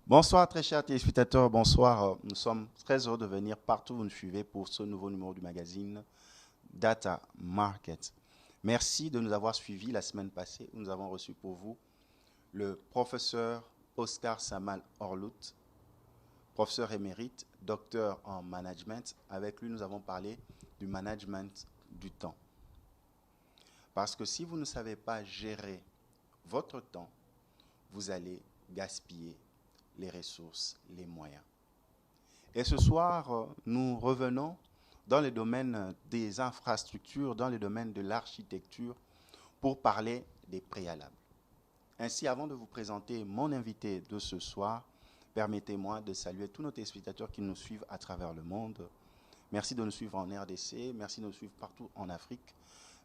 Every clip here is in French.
Bonsoir très chers téléspectateurs, bonsoir. Nous sommes très heureux de venir partout où vous nous suivez pour ce nouveau numéro du magazine Data Market. Merci de nous avoir suivis la semaine passée où nous avons reçu pour vous le professeur Oscar Samal Orlout, professeur émérite, docteur en management. Avec lui, nous avons parlé du management du temps. Parce que si vous ne savez pas gérer votre temps, vous allez gaspiller les ressources, les moyens. Et ce soir, nous revenons dans le domaine des infrastructures, dans le domaine de l'architecture, pour parler des préalables. Ainsi, avant de vous présenter mon invité de ce soir, permettez-moi de saluer tous nos téléspectateurs qui nous suivent à travers le monde. Merci de nous suivre en RDC, merci de nous suivre partout en Afrique,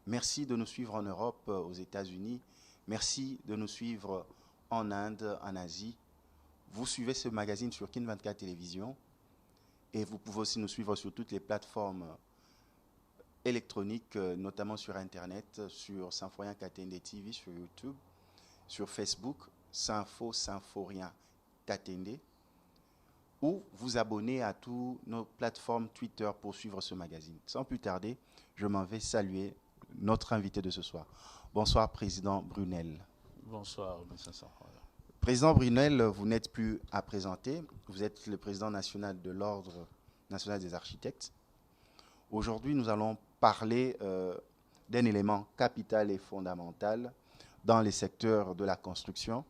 merci de nous suivre en Europe, aux États-Unis, merci de nous suivre en Inde, en Asie. Vous suivez ce magazine sur Kin 24 Télévision et vous pouvez aussi nous suivre sur toutes les plateformes électroniques, notamment sur Internet, sur Symphorien Katende TV, sur YouTube, sur Facebook, Symphorien Katende, ou vous abonner à toutes nos plateformes Twitter pour suivre ce magazine. Sans plus tarder, je m'en vais saluer notre invité de ce soir. Bonsoir, Président Brunel. Bonsoir, M. Symphorien. Président Brunel, vous n'êtes plus à présenter. Vous êtes le président national de l'Ordre national des architectes. Aujourd'hui, nous allons parler d'un élément capital et fondamental dans les secteurs de la construction,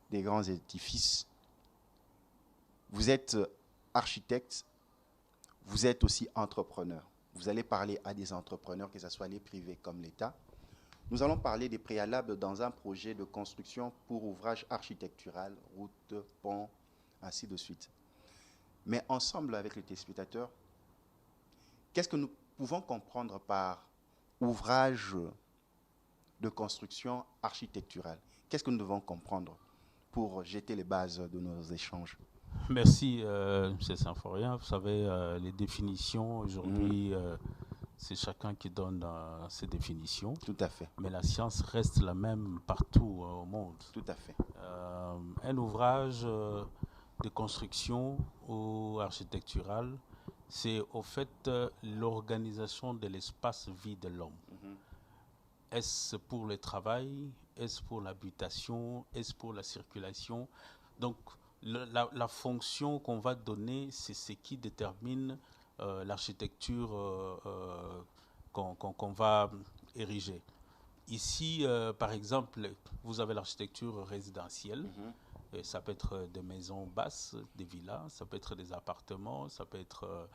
des grands édifices. Vous êtes architecte, vous êtes aussi entrepreneur. Vous allez parler à des entrepreneurs, que ce soit les privés comme l'État. Nous allons parler des préalables dans un projet de construction pour ouvrage architectural, route, pont, ainsi de suite. Mais ensemble avec les téléspectateurs, qu'est-ce que nous pouvons comprendre par ouvrage de construction architecturale? Qu'est-ce que nous devons comprendre pour jeter les bases de nos échanges? Merci, M. Symphorien. Vous savez, les définitions aujourd'hui... c'est chacun qui donne ses définitions. Tout à fait. Mais la science reste la même partout au monde. Tout à fait. Un ouvrage de construction ou architectural, c'est au fait l'organisation de l'espace vie de l'homme. Est-ce pour le travail? Est-ce pour l'habitation? Est-ce pour la circulation? Donc, la fonction qu'on va donner, c'est ce qui détermine l'architecture qu'on va ériger. Ici, par exemple, vous avez l'architecture résidentielle. Ça peut être des maisons basses, des villas, ça peut être des appartements, ça peut être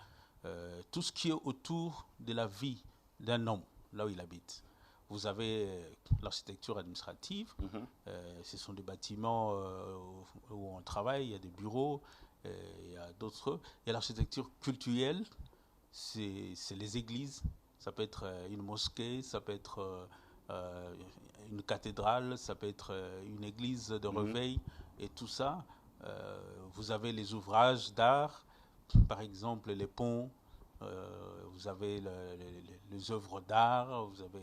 tout ce qui est autour de la vie d'un homme, là où il habite. Vous avez l'architecture administrative, ce sont des bâtiments où on travaille, il y a des bureaux, il y a d'autres. Il y a l'architecture cultuelle, c'est les églises, ça peut être une mosquée, ça peut être une cathédrale, ça peut être une église de réveil, et tout ça. Vous avez les ouvrages d'art, par exemple les ponts, vous avez les œuvres d'art, vous avez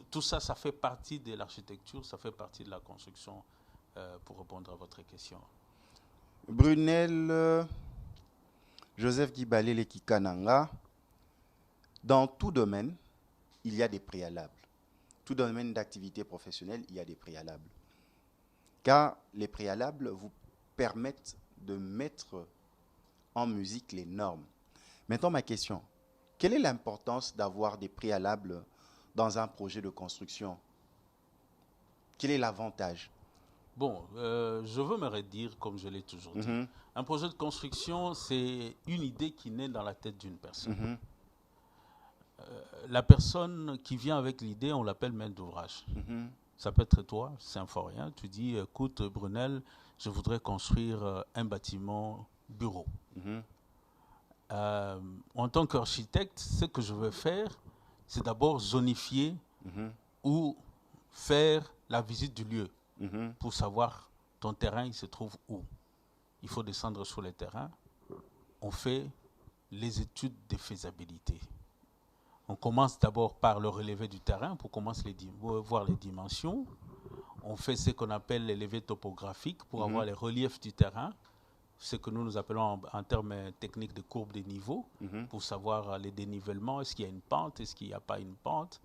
tout ça, ça fait partie de l'architecture, ça fait partie de la construction, pour répondre à votre question. Brunel, Joseph Guibalé Kikananga, dans tout domaine, il y a des préalables. Tout domaine d'activité professionnelle, il y a des préalables. Car les préalables vous permettent de mettre en musique les normes. Maintenant, ma question, quelle est l'importance d'avoir des préalables dans un projet de construction? Quel est l'avantage? Bon, je veux me redire comme je l'ai toujours dit. Un projet de construction, c'est une idée qui naît dans la tête d'une personne. La personne qui vient avec l'idée, on l'appelle maître d'ouvrage. Ça peut être toi, symphorien. Tu dis, écoute, Brunel, je voudrais construire un bâtiment bureau. En tant qu'architecte, ce que je veux faire, c'est d'abord zonifier ou faire la visite du lieu pour savoir ton terrain, il se trouve où. Il faut descendre sur le terrain. On fait les études de faisabilité. On commence d'abord par le relevé du terrain pour commencer voir les dimensions. On fait ce qu'on appelle l'élevé topographique pour avoir les reliefs du terrain, ce que nous appelons en termes techniques de courbe de niveau, pour savoir les dénivellements, est-ce qu'il y a une pente, est-ce qu'il n'y a pas une pente.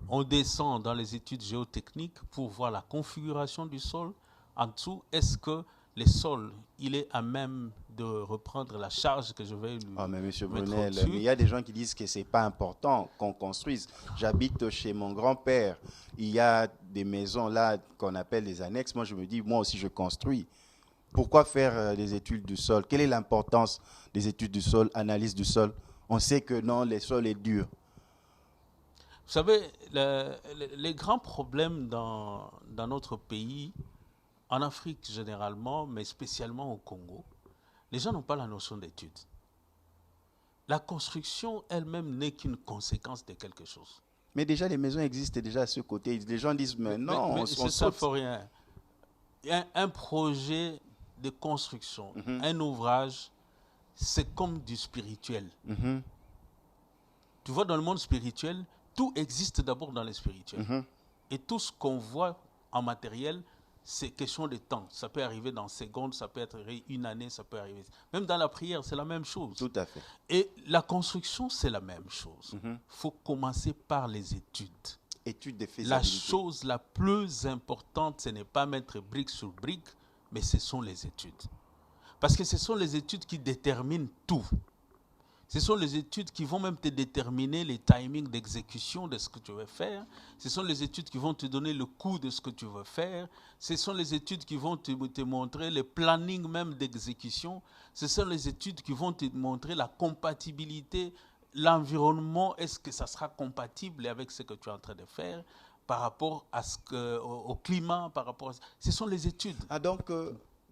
On descend dans les études géotechniques pour voir la configuration du sol. En dessous, est-ce que le sol, il est à même de reprendre la charge que je vais lui mais Monsieur mettre Brunel, au-dessus. mais il y a des gens qui disent que ce n'est pas important qu'on construise. J'habite chez mon grand-père. Il y a des maisons là qu'on appelle des annexes. Moi, je me dis, moi aussi, je construis. Pourquoi faire des études du sol? Quelle est l'importance des études du sol, analyse du sol? On sait que non, le sol est dur. Vous savez, les grands problèmes dans notre pays, en Afrique généralement, mais spécialement au Congo, les gens n'ont pas la notion d'étude. La construction elle-même n'est qu'une conséquence de quelque chose. Mais déjà, les maisons existent déjà à ce côté. Les gens disent, mais non, on c'est ça, faut rien. Un projet de construction, un ouvrage, c'est comme du spirituel. Tu vois, dans le monde spirituel, tout existe d'abord dans le spirituel. Et tout ce qu'on voit en matériel, c'est question de temps. Ça peut arriver dans secondes, ça peut être une année, ça peut arriver. Même dans la prière, c'est la même chose. Tout à fait. Et la construction, c'est la même chose. Il faut commencer par les études. Études de faisabilité. La chose la plus importante, ce n'est pas mettre brique sur brique, mais ce sont les études. Parce que ce sont les études qui déterminent tout. Ce sont les études qui vont même te déterminer les timings d'exécution de ce que tu veux faire. Ce sont les études qui vont te donner le coût de ce que tu veux faire. Ce sont les études qui vont te montrer le planning même d'exécution. Ce sont les études qui vont te montrer la compatibilité, l'environnement. Est-ce que ça sera compatible avec ce que tu es en train de faire par rapport à au climat, par rapport à... Ce sont les études. Ah donc,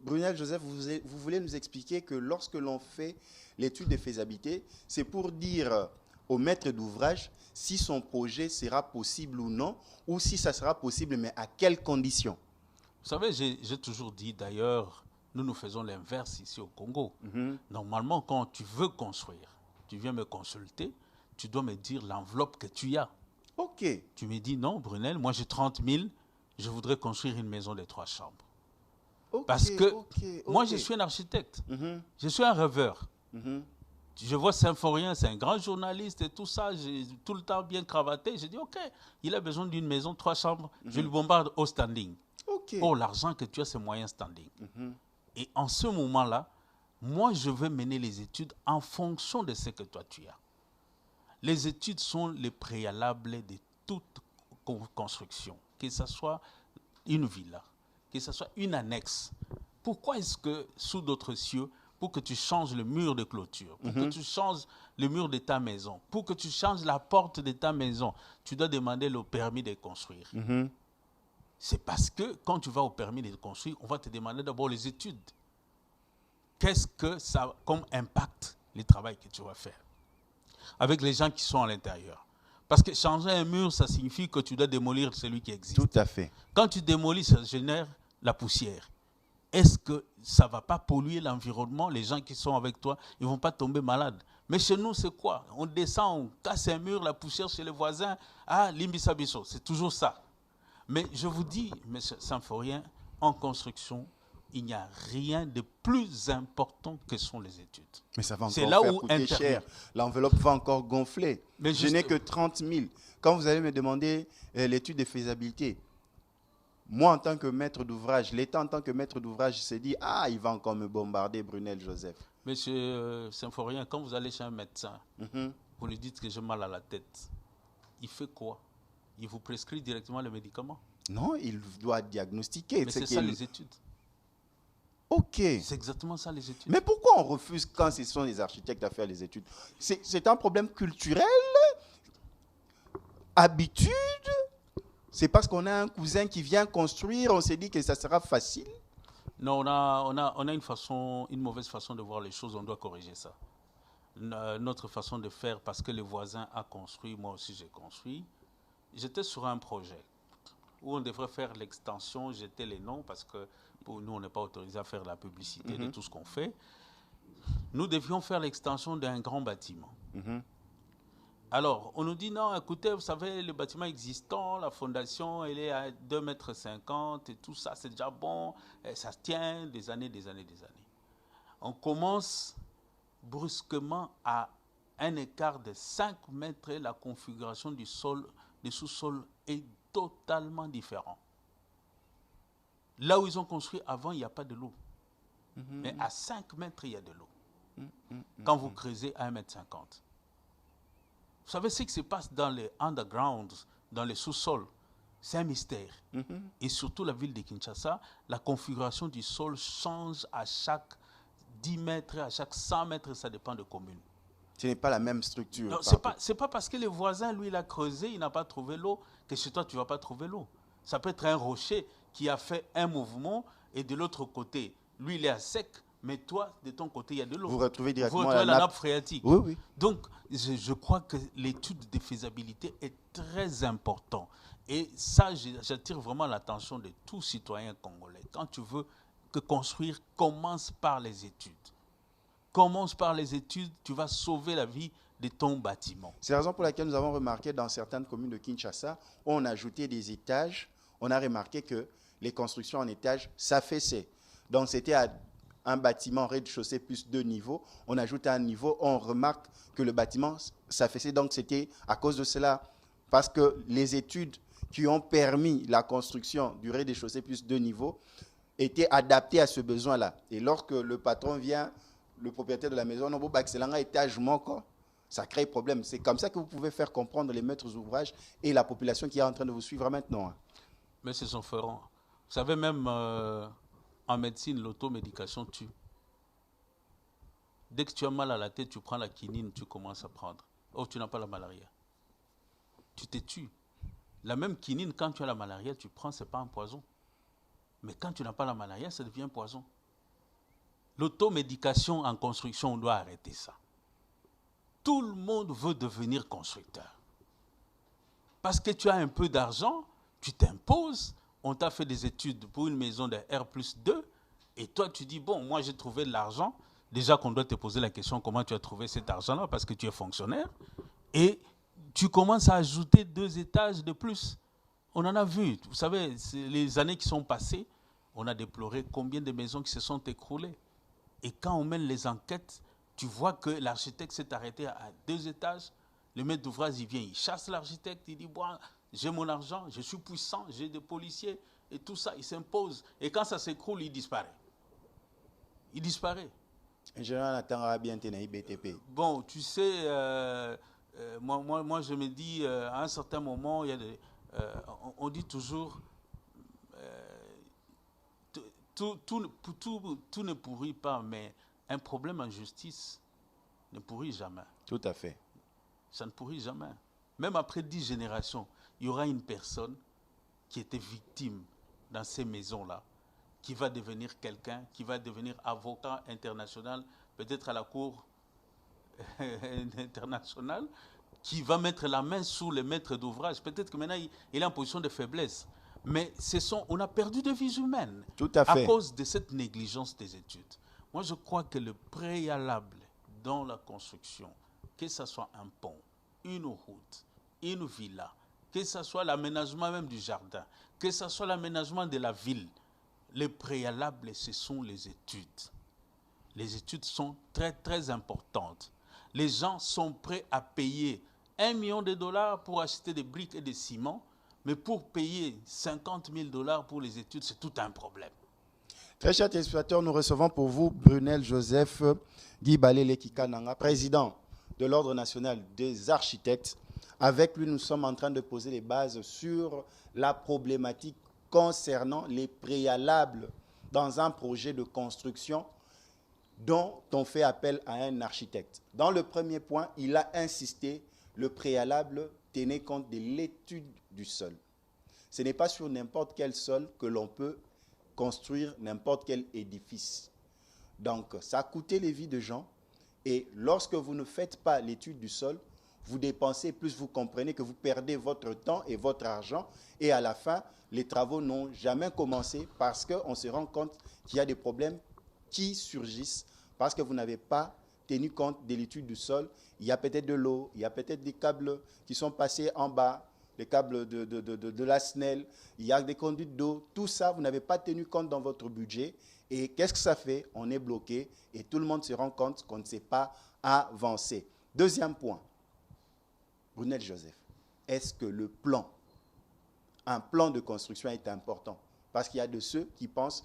Brunel Joseph, vous voulez nous expliquer que lorsque l'on fait l'étude de faisabilité, c'est pour dire au maître d'ouvrage si son projet sera possible ou non, ou si ça sera possible, mais à quelles conditions? Vous savez, j'ai toujours dit, d'ailleurs, nous faisons l'inverse ici au Congo. Normalement, quand tu veux construire, tu viens me consulter, tu dois me dire l'enveloppe que tu as. Ok. Tu me dis, non, Brunel, moi j'ai 30 000, je voudrais construire une maison de 3 chambres. Okay, parce que moi, je suis un architecte. Je suis un rêveur. Je vois Symphorien, c'est un grand journaliste et tout ça, tout le temps bien cravaté. J'ai dit, ok, il a besoin d'une maison, 3 chambres, je lui bombarde au standing. Oh, l'argent que tu as, c'est moyen standing. Et en ce moment-là, moi, je veux mener les études en fonction de ce que toi, tu as. Les études sont les préalables de toute construction, que ce soit une villa, que ce soit une annexe. Pourquoi est-ce que, sous d'autres cieux, pour que tu changes le mur de clôture, pour que tu changes le mur de ta maison, pour que tu changes la porte de ta maison, tu dois demander le permis de construire. C'est parce que quand tu vas au permis de construire, on va te demander d'abord les études. Qu'est-ce que ça a comme impact, le travail que tu vas faire avec les gens qui sont à l'intérieur? Parce que changer un mur, ça signifie que tu dois démolir celui qui existe. Tout à fait. Quand tu démolis, ça génère la poussière. Est-ce que ça ne va pas polluer l'environnement? Les gens qui sont avec toi, ils ne vont pas tomber malades. Mais chez nous, c'est quoi? On descend, on casse un mur, la poussière chez les voisins. Ah, limbisabiso, c'est toujours ça. Mais je vous dis, M. Symphorien, en construction, il n'y a rien de plus important que sont les études. Mais ça va encore là faire où coûter cher. L'enveloppe va encore gonfler. Mais je n'ai que 30 000. Quand vous allez me demander l'étude de faisabilité, moi, en tant que maître d'ouvrage, l'État en tant que maître d'ouvrage s'est dit, ah, il va encore me bombarder, Brunel Joseph. Monsieur Symphorien, quand vous allez chez un médecin, vous lui dites que j'ai mal à la tête, il fait quoi? Il vous prescrit directement le médicament? Non, il doit diagnostiquer. Mais c'est ça les études. Ok. C'est exactement ça les études. Mais pourquoi on refuse quand ce sont les architectes à faire les études? C'est un problème culturel? Habitude? C'est parce qu'on a un cousin qui vient construire, on s'est dit que ça sera facile. Non, on a une mauvaise façon de voir les choses, on doit corriger ça. Notre façon de faire, parce que le voisin a construit, moi aussi j'ai construit. J'étais sur un projet où on devrait faire l'extension, j'étais les noms, parce que pour nous, on n'est pas autorisé à faire la publicité de tout ce qu'on fait. Nous devions faire l'extension d'un grand bâtiment. Alors, on nous dit, non, écoutez, vous savez, le bâtiment existant, la fondation, elle est à 2,50 m et tout ça, c'est déjà bon, et ça tient des années. On commence brusquement à un écart de 5 mètres et la configuration du sol, du sous-sol est totalement différente. Là où ils ont construit avant, il n'y a pas de l'eau. Mais à 5 mètres, il y a de l'eau. Quand vous creusez à 1,50 m. Vous savez ce qui se passe dans les underground, dans les sous-sols, c'est un mystère. Et surtout la ville de Kinshasa, la configuration du sol change à chaque 10 mètres, à chaque 100 mètres, ça dépend de commune. Ce n'est pas la même structure. Non, c'est pas parce que le voisin, lui, il a creusé, il n'a pas trouvé l'eau, que chez toi, tu ne vas pas trouver l'eau. Ça peut être un rocher qui a fait un mouvement et de l'autre côté, lui, il est à sec, mais toi, de ton côté, il y a de l'eau. Vous retrouvez directement la nappe phréatique. Oui, oui. Donc, je crois que l'étude de faisabilité est très importante. Et ça, j'attire vraiment l'attention de tout citoyen congolais. Quand tu veux que construire, commence par les études. Commence par les études, tu vas sauver la vie de ton bâtiment. C'est la raison pour laquelle nous avons remarqué dans certaines communes de Kinshasa, où on a ajouté des étages, on a remarqué que les constructions en étages s'affaissaient. Donc, c'était à un bâtiment rez-de-chaussée plus 2 niveaux, on ajoute un niveau, on remarque que le bâtiment s'affaissait. Donc, c'était à cause de cela, parce que les études qui ont permis la construction du rez-de-chaussée plus 2 niveaux étaient adaptées à ce besoin-là. Et lorsque le patron vient, le propriétaire de la maison, non, excellent étage manquant, ça crée problème. C'est comme ça que vous pouvez faire comprendre les maîtres d'ouvrage et la population qui est en train de vous suivre maintenant. Mais c'est son ferrant. Vous savez, même en médecine, l'automédication tue. Dès que tu as mal à la tête, tu prends la quinine, tu commences à prendre. Oh, tu n'as pas la malaria. Tu te tues. La même quinine, quand tu as la malaria, tu prends, ce n'est pas un poison. Mais quand tu n'as pas la malaria, ça devient un poison. L'automédication en construction, on doit arrêter ça. Tout le monde veut devenir constructeur. Parce que tu as un peu d'argent, tu t'imposes, on t'a fait des études pour une maison de R+2, et toi tu dis, bon, moi j'ai trouvé de l'argent, déjà qu'on doit te poser la question, comment tu as trouvé cet argent-là, parce que tu es fonctionnaire, et tu commences à ajouter 2 étages de plus. On en a vu, vous savez, les années qui sont passées, on a déploré combien de maisons qui se sont écroulées. Et quand on mène les enquêtes, tu vois que l'architecte s'est arrêté à 2 étages. Le maître d'ouvrage, il vient, il chasse l'architecte, il dit, bon, j'ai mon argent, je suis puissant, j'ai des policiers, et tout ça, il s'impose. Et quand ça s'écroule, il disparaît. Il disparaît. Ingénieur Nathan bien tenu BTP. Bon, tu sais, moi, je me dis, à un certain moment, il y a on dit toujours, tout ne pourrit pas, mais un problème en justice ne pourrit jamais. Tout à fait. Ça ne pourrit jamais. Même après 10 générations, il y aura une personne qui était victime dans ces maisons-là, qui va devenir quelqu'un, qui va devenir avocat international, peut-être à la Cour internationale, qui va mettre la main sur les maîtres d'ouvrage. Peut-être que maintenant, il est en position de faiblesse. Mais on a perdu de vies humaines. Tout à fait. À cause de cette négligence des études. Moi, je crois que le préalable dans la construction, que ce soit un pont, une route, une villa, que ce soit l'aménagement même du jardin, que ce soit l'aménagement de la ville, le préalable, ce sont les études. Les études sont très, très importantes. Les gens sont prêts à payer $1 million pour acheter des briques et des ciments, mais pour payer $50 000 pour les études, c'est tout un problème. Très chers téléspectateurs, nous recevons pour vous Brunel Joseph Guy Balele Kikananga, président de l'Ordre national des architectes. Avec lui, nous sommes en train de poser les bases sur la problématique concernant les préalables dans un projet de construction dont on fait appel à un architecte. Dans le premier point, il a insisté, le préalable tenait compte de l'étude du sol. ce n'est pas sur n'importe quel sol que l'on peut construire n'importe quel édifice. Donc, ça a coûté les vies de gens. Et lorsque vous ne faites pas l'étude du sol, vous dépensez plus, vous comprenez que vous perdez votre temps et votre argent. Et à la fin, les travaux n'ont jamais commencé parce qu'on se rend compte qu'il y a des problèmes qui surgissent parce que vous n'avez pas tenu compte de l'étude du sol. Il y a peut-être de l'eau, il y a peut-être des câbles qui sont passés en bas, les câbles de la SNEL, il y a des conduites d'eau. Tout ça, vous n'avez pas tenu compte dans votre budget. Et qu'est-ce que ça fait? On est bloqué et tout le monde se rend compte qu'on ne sait pas avancer. Deuxième point, Brunel Joseph, est-ce que le plan, un plan de construction est important? Parce qu'il y a de ceux qui pensent,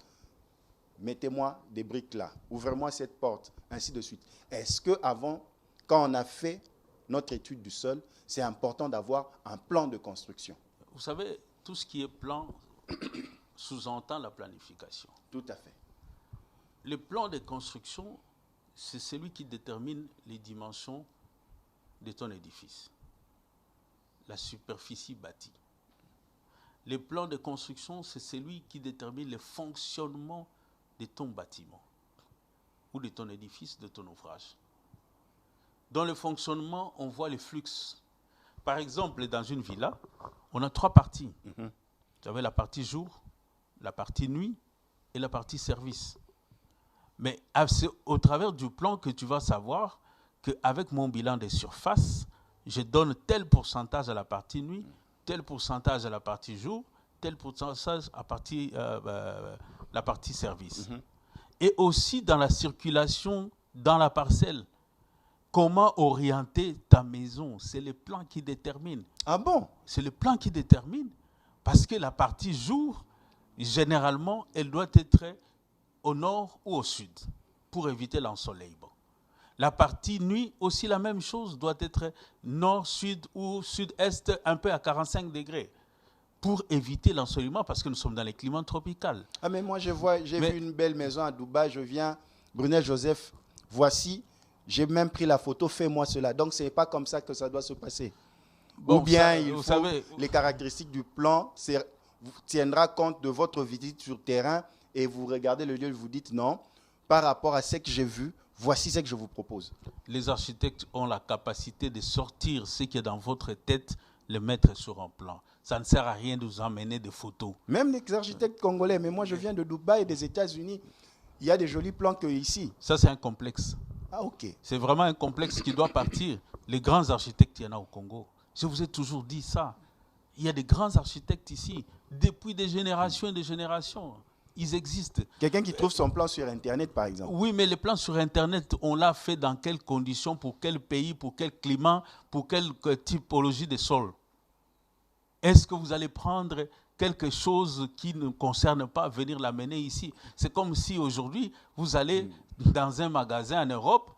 mettez-moi des briques là, ouvrez-moi cette porte, ainsi de suite. Est-ce qu'avant, quand on a fait notre étude du sol, c'est important d'avoir un plan de construction? Vous savez, tout ce qui est plan sous-entend la planification. Tout à fait. Le plan de construction, c'est celui qui détermine les dimensions de ton édifice, la superficie bâtie. Le plan de construction, c'est celui qui détermine le fonctionnement de ton bâtiment ou de ton édifice, de ton ouvrage. Dans le fonctionnement, on voit les flux. Par exemple, dans une villa, on a 3 parties. Vous avez la partie jour, la partie nuit et la partie service. Mais c'est au travers du plan que tu vas savoir qu'avec mon bilan de surface, je donne tel pourcentage à la partie nuit, tel pourcentage à la partie jour, tel pourcentage à la partie service. Et aussi dans la circulation dans la parcelle. Comment orienter ta maison? C'est le plan qui détermine. Ah bon? C'est le plan qui détermine. Parce que la partie jour, généralement, elle doit être au nord ou au sud pour éviter l'ensoleillement. La partie nuit, aussi la même chose, doit être nord, sud ou sud-est, un peu à 45 degrés pour éviter l'ensoleillement parce que nous sommes dans les climats tropicaux. Ah mais moi j'ai vu une belle maison à Dubaï, je viens, Brunel Joseph, voici, j'ai même pris la photo, fais-moi cela. Donc ce n'est pas comme ça que ça doit se passer. Bon, ou bien les caractéristiques du plan tiendra compte de votre visite sur terrain et vous regardez le lieu et vous dites non, par rapport à ce que j'ai vu, voici ce que je vous propose. Les architectes ont la capacité de sortir ce qui est dans votre tête, le mettre sur un plan. Ça ne sert à rien de vous emmener des photos. Même les architectes congolais, mais moi je viens de Dubaï et des États-Unis, il y a des jolis plans qu'ici. Ça c'est un complexe. Ah ok. C'est vraiment un complexe qui doit partir. Les grands architectes, il y en a au Congo. Je vous ai toujours dit ça. Il y a des grands architectes ici, depuis des générations et des générations. Ils existent. Quelqu'un qui trouve son plan sur Internet, par exemple. Oui, mais les plans sur Internet, on l'a fait dans quelles conditions, pour quel pays, pour quel climat, pour quelle typologie de sol? Est-ce que vous allez prendre quelque chose qui ne concerne pas, venir l'amener ici? C'est comme si aujourd'hui, vous allez dans un magasin en Europe,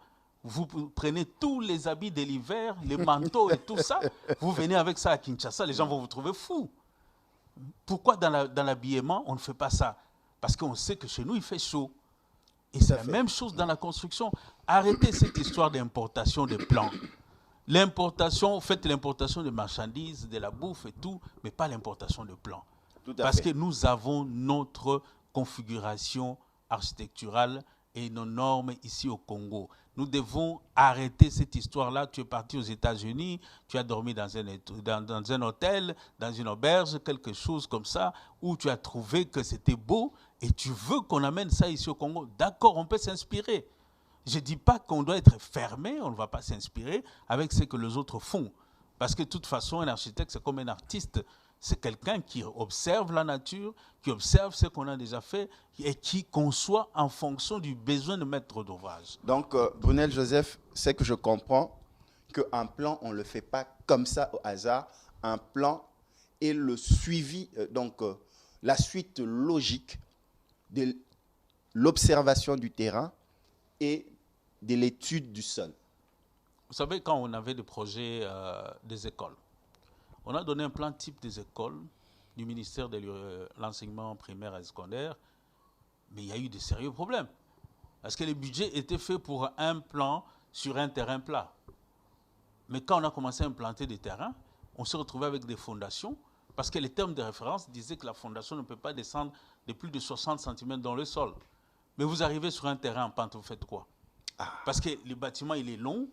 vous prenez tous les habits de l'hiver, les manteaux et tout ça, vous venez avec ça à Kinshasa, les gens vont vous trouver fou. Pourquoi dans l'habillement, on ne fait pas ça? Parce qu'on sait que chez nous, il fait chaud. Et c'est la même chose dans la construction. Arrêtez cette histoire d'importation de plans. L'importation, faites l'importation de marchandises, de la bouffe et tout, mais pas l'importation de plans. Parce que nous avons notre configuration architecturale et nos normes ici au Congo. Nous devons arrêter cette histoire-là. Tu es parti aux États-Unis, tu as dormi dans un hôtel, dans une auberge, quelque chose comme ça, où tu as trouvé que c'était beau et tu veux qu'on amène ça ici au Congo. D'accord, on peut s'inspirer. Je ne dis pas qu'on doit être fermé, on ne va pas s'inspirer avec ce que les autres font. Parce que de toute façon, un architecte, c'est comme un artiste. C'est quelqu'un qui observe la nature, qui observe ce qu'on a déjà fait et qui conçoit en fonction du besoin de maître d'ouvrage. Donc, Brunel Joseph, c'est que je comprends qu'un plan, on ne le fait pas comme ça au hasard. Un plan est le suivi, la suite logique de l'observation du terrain et de l'étude du sol. Vous savez, quand on avait des projets des écoles, on a donné un plan type des écoles du ministère de l'enseignement primaire et secondaire, mais il y a eu de sérieux problèmes. Parce que le budget était fait pour un plan sur un terrain plat. Mais quand on a commencé à implanter des terrains, on s'est retrouvé avec des fondations Parce que les termes de référence disaient que la fondation ne peut pas descendre de plus de 60 cm dans le sol. Mais vous arrivez sur un terrain en pente, vous faites quoi? Parce que le bâtiment, il est long.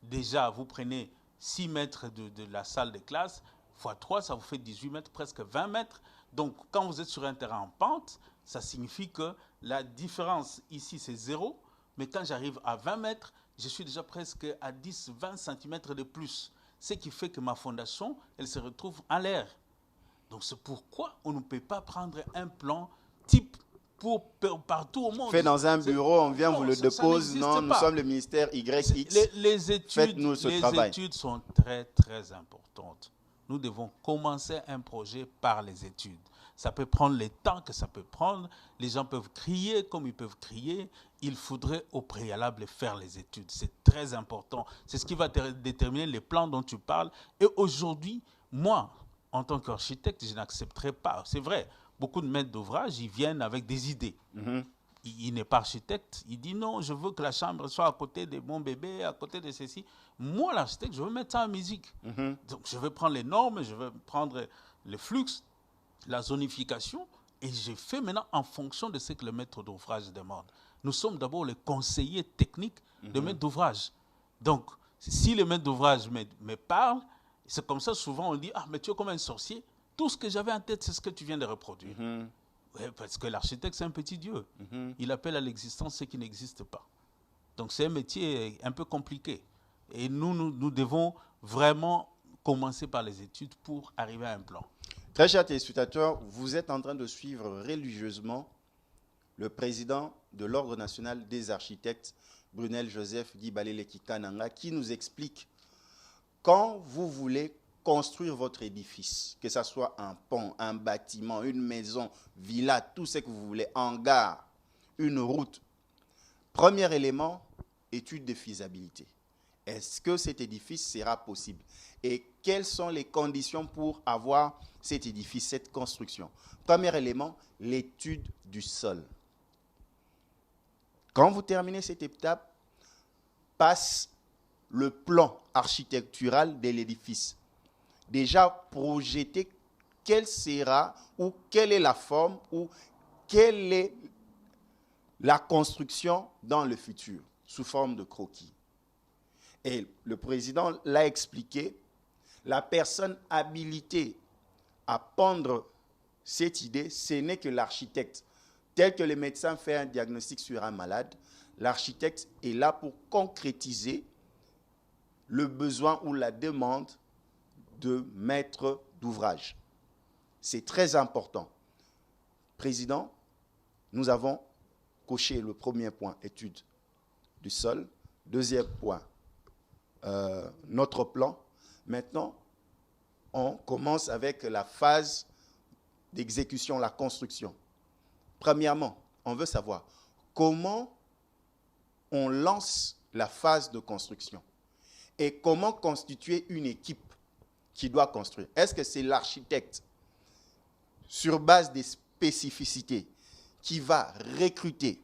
Déjà, vous prenez 6 mètres de la salle de classe, x 3, ça vous fait 18 mètres, presque 20 mètres. Donc, quand vous êtes sur un terrain en pente, ça signifie que la différence ici, c'est 0. Mais quand j'arrive à 20 mètres, je suis déjà presque à 10-20 cm de plus. Ce qui fait que ma fondation, elle se retrouve en l'air. Donc, c'est pourquoi on ne peut pas prendre un plan type pour partout au monde. Fait dans un bureau, on vient, vous le dépose. Non, nous sommes le ministère YX. Les études sont très, très importantes. Nous devons commencer un projet par les études. Ça peut prendre le temps que ça peut prendre. Les gens peuvent crier comme ils peuvent crier. Il faudrait au préalable faire les études. C'est très important. C'est ce qui va déterminer les plans dont tu parles. Et aujourd'hui, moi, en tant qu'architecte, je n'accepterai pas. C'est vrai, beaucoup de maîtres d'ouvrage, ils viennent avec des idées. Il n'est pas architecte. Il dit non, je veux que la chambre soit à côté de mon bébé, à côté de ceci. Moi, l'architecte, je veux mettre ça en musique. Donc, je vais prendre les normes, je vais prendre le flux, la zonification, et je fais maintenant en fonction de ce que le maître d'ouvrage demande. Nous sommes d'abord les conseillers techniques de maître d'ouvrage. Donc, si le maître d'ouvrage me parle, c'est comme ça, souvent on dit, ah, mais tu es comme un sorcier. Tout ce que j'avais en tête, c'est ce que tu viens de reproduire. Ouais, parce que l'architecte, c'est un petit dieu. Il appelle à l'existence ce qui n'existe pas. Donc, c'est un métier un peu compliqué. Et nous devons vraiment commencer par les études pour arriver à un plan. Très chers téléspectateurs, vous êtes en train de suivre religieusement le président de l'Ordre national des architectes, Brunel Joseph Guy Balele-Kikananga, qui nous explique quand vous voulez construire votre édifice, que ce soit un pont, un bâtiment, une maison, villa, tout ce que vous voulez, hangar, une route. Premier élément, étude de faisabilité. Est-ce que cet édifice sera possible? Et quelles sont les conditions pour avoir cet édifice, cette construction? Premier élément, l'étude du sol. Quand vous terminez cette étape, passe le plan architectural de l'édifice. Déjà projeter quelle sera ou quelle est la forme ou quelle est la construction dans le futur, sous forme de croquis. Et le président l'a expliqué, la personne habilitée à pondre cette idée, ce n'est que l'architecte. Tel que le médecin fait un diagnostic sur un malade, l'architecte est là pour concrétiser le besoin ou la demande de maître d'ouvrage. C'est très important. Président, nous avons coché le premier point, étude du sol. Deuxième point, notre plan. Maintenant, on commence avec la phase d'exécution, la construction. Premièrement, on veut savoir comment on lance la phase de construction et comment constituer une équipe qui doit construire. Est-ce que c'est l'architecte, sur base des spécificités, qui va recruter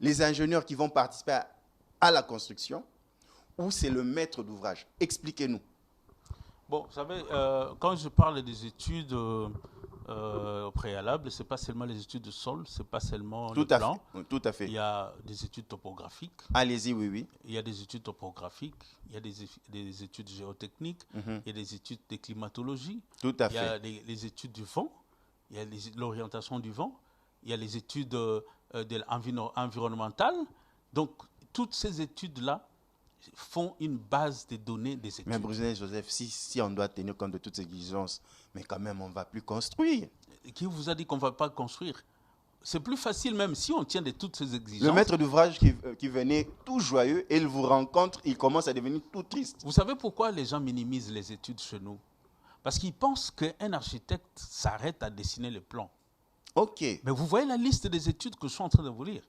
les ingénieurs qui vont participer à la construction, ou c'est le maître d'ouvrage? Expliquez-nous. Bon, vous savez, quand je parle des études préalables, ce n'est pas seulement les études de sol, ce n'est pas seulement le plan. Tout à fait. Il y a des études topographiques. Allez-y, oui. Il y a des études topographiques, il y a des études géotechniques, il y a des études de climatologie. Tout à fait. Il y a les études du vent, il y a l'orientation du vent, il y a les études environnementales. Donc, toutes ces études-là font une base de données des études. Mais Brunel Joseph, si on doit tenir compte de toutes ces exigences, mais quand même, on ne va plus construire. Qui vous a dit qu'on ne va pas construire? C'est plus facile même si on tient de toutes ces exigences. Le maître d'ouvrage qui venait tout joyeux, et il vous rencontre, il commence à devenir tout triste. Vous savez pourquoi les gens minimisent les études chez nous? Parce qu'ils pensent qu'un architecte s'arrête à dessiner le plan. Ok. Mais vous voyez la liste des études que je suis en train de vous lire.